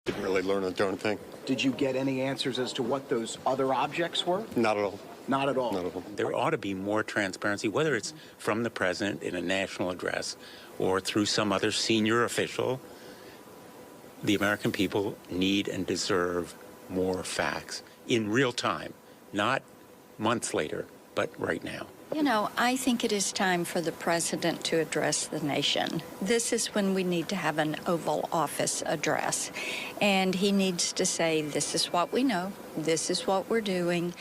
Didn't really learn a darn thing. Did you get any answers as to what those other objects were? Not at all. Not at all. Not at all. There ought to be more transparency, whether it's from the president in a national address or through some other senior official. The American people need and deserve more facts in real time, not months later, but right now. You know, I think it is time for the president to address the nation. This is when we need to have an Oval Office address. And he needs to say, this is what we know, this is what we're doing.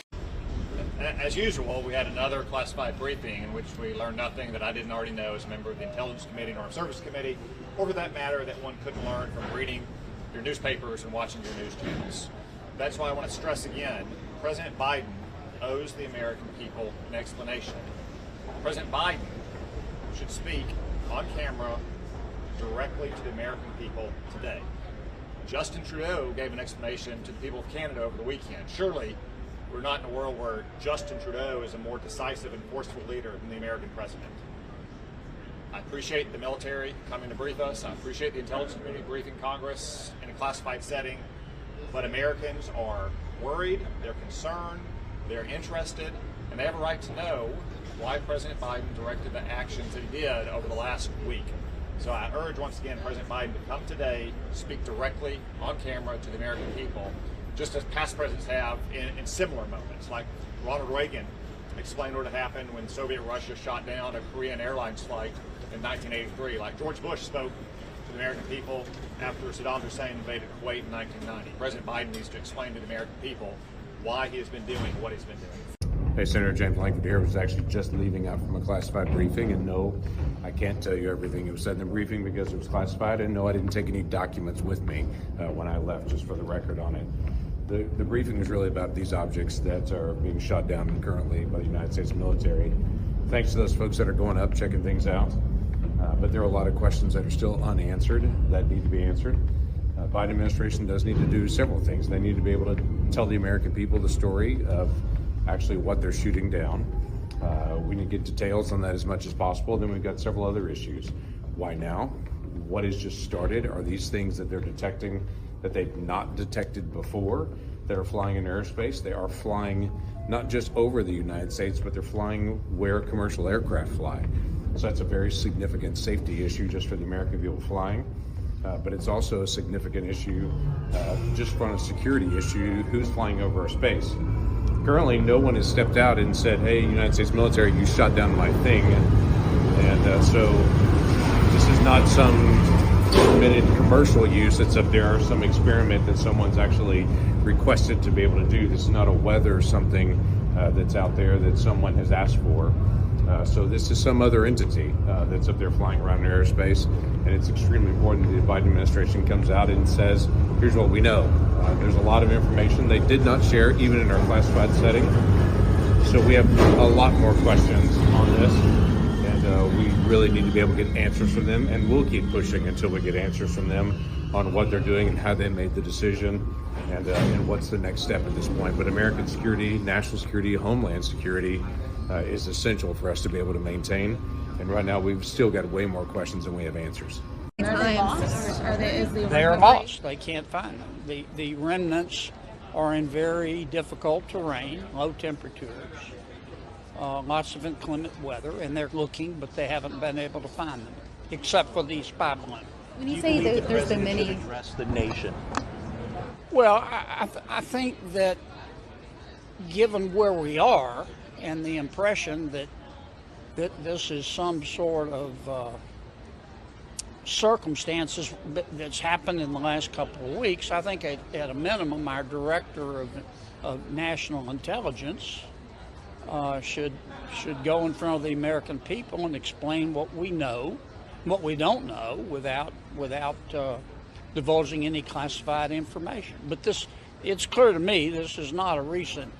As usual, we had another classified briefing in which we learned nothing that I didn't already know as a member of the Intelligence Committee and Armed Services Committee, or for that matter, that one couldn't learn from reading your newspapers and watching your news channels. That's why I want to stress again, President Biden owes the American people an explanation. President Biden should speak on camera directly to the American people today. Justin Trudeau gave an explanation to the people of Canada over the weekend. Surely we're not in a world where Justin Trudeau is a more decisive and forceful leader than the American president. I appreciate the military coming to brief us. I appreciate the intelligence community briefing Congress in a classified setting. But Americans are worried, they're concerned, they're interested, and they have a right to know why President Biden directed the actions that he did over the last week. So I urge once again President Biden to come today, speak directly on camera to the American people, just as past presidents have in similar moments, like Ronald Reagan explained what had happened when Soviet Russia shot down a Korean Airlines flight in 1983, like George Bush spoke to the American people after Saddam Hussein invaded Kuwait in 1990. President Biden needs to explain to the American people why he has been doing what he's been doing. Hey, Senator James Langford here. Was actually just leaving out from a classified briefing, and no, I can't tell you everything that was said in the briefing because it was classified, and no, I didn't take any documents with me when I left, just for the record on it. The briefing is really about these objects that are being shot down currently by the United States military. Thanks to those folks that are going up, checking things out. But there are a lot of questions that are still unanswered that need to be answered. Biden administration does need to do several things. They need to be able to tell the American people the story of actually what they're shooting down. We need to get details on that as much as possible. Then we've got several other issues. Why now? What has just started? Are these things that they're detecting that they've not detected before that are flying in airspace? They are flying not just over the United States, but they're flying where commercial aircraft fly. So that's a very significant safety issue just for the American people flying. But it's also a significant issue just from a security issue, who's flying over our space. Currently, no one has stepped out and said, hey, United States military, you shot down my thing. And so this is not some permitted commercial use that's up there, or some experiment that someone's actually requested to be able to do. This is not a weather something that's out there that someone has asked for. So this is some other entity that's up there flying around in airspace, and it's extremely important that the Biden administration comes out and says, here's what we know. There's a lot of information they did not share, even in our classified setting. So we have a lot more questions on this, and we really need to be able to get answers from them, and we'll keep pushing until we get answers from them on what they're doing and how they made the decision, and what's the next step at this point. But American security, national security, homeland security is essential for us to be able to maintain. And right now, we've still got way more questions than we have answers. Are they lost? They are lost. They can't find them. The remnants are in very difficult terrain, low temperatures, lots of inclement weather, and they're looking, but they haven't been able to find them, except for the spy balloon. When you say there's been many... address the nation. Well, I think that given where we are and the impression that this is some sort of circumstances that's happened in the last couple of weeks, I think at a minimum our director of national intelligence should go in front of the American people and explain what we know, what we don't know, without divulging any classified information. But it's clear to me this is not a recent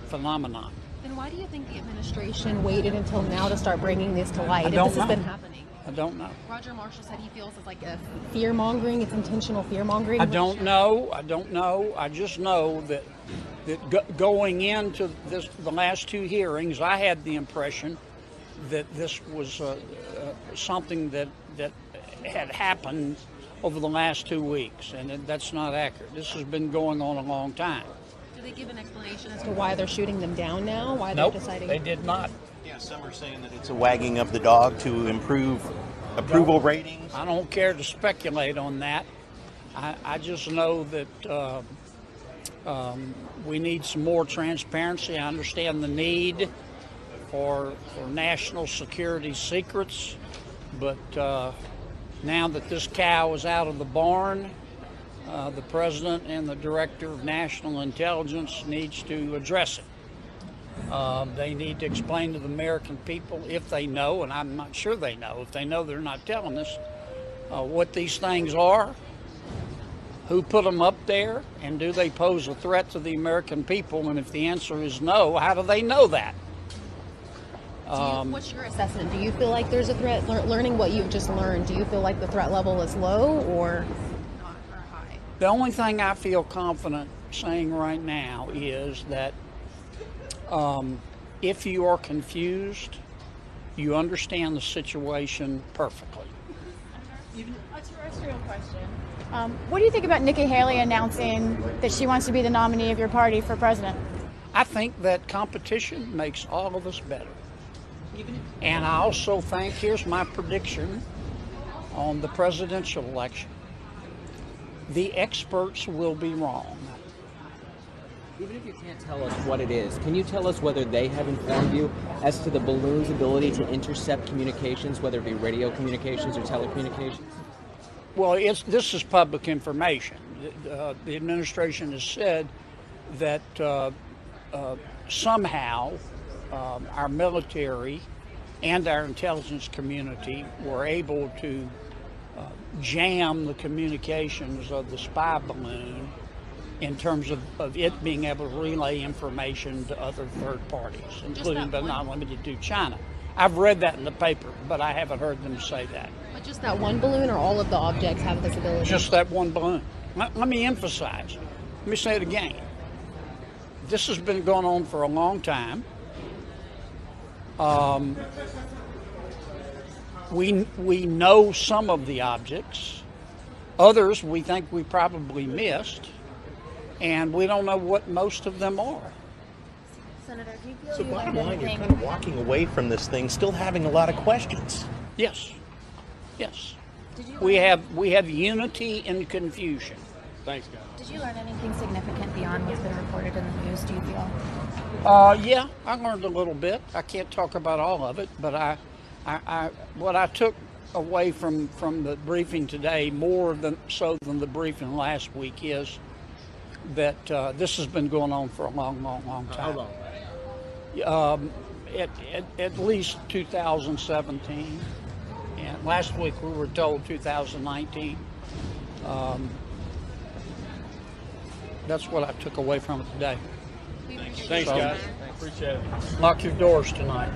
phenomenon. Then why do you think the administration waited until now to start bringing this to light? Has been happening? I don't know. Roger Marshall said he feels it's like a fear-mongering, it's intentional fear-mongering. I don't know. I just know that going into the last two hearings, I had the impression that this was something that had happened over the last 2 weeks, and that's not accurate. This has been going on a long time. Did they give an explanation as to why they're shooting them down now? Why Nope, they're deciding? they did not. Yeah, some are saying that it's a wagging of the dog to improve approval ratings. I don't care to speculate on that. I just know that we need some more transparency. I understand the need for national security secrets, but now that this cow is out of the barn, the president and the director of national intelligence needs to address it. They need to explain to the American people, if they know, and I'm not sure they know, if they know they're not telling us, what these things are, who put them up there, and do they pose a threat to the American people? And if the answer is no, how do they know that? What's your assessment? Do you feel like there's a threat? Learning what you've just learned, do you feel like the threat level is low or not or high? The only thing I feel confident saying right now is that if you are confused, you understand the situation perfectly. A terrestrial question. What do you think about Nikki Haley announcing that she wants to be the nominee of your party for president? I think that competition makes all of us better. And I also think, here's my prediction on the presidential election, the experts will be wrong. Even if you can't tell us what it is, can you tell us whether they have informed you as to the balloon's ability to intercept communications, whether it be radio communications or telecommunications? Well, this is public information. The administration has said that somehow our military and our intelligence community were able to jam the communications of the spy balloon in terms of it being able to relay information to other third parties, including but not limited to China. I've read that in the paper, but I haven't heard them say that. But just that one balloon, or all of the objects have this ability? Just that one balloon. Let me emphasize. Let me say it again. This has been going on for a long time. We know some of the objects. Others we think we probably missed. And we don't know what most of them are. Senator, do you feel So bottom line, you're kind of walking away from this thing still having a lot of questions. Yes. Yes. We have unity in confusion. Thanks, guys. Did you learn anything significant beyond what's been reported in the news, do you feel? Yeah, I learned a little bit. I can't talk about all of it, but what I took away from the briefing today, more than the briefing last week, is that this has been going on for a long time. How long? At least 2017, and last week we were told 2019. That's what I took away from it today. Thanks, guys. Appreciate it. Lock your doors tonight.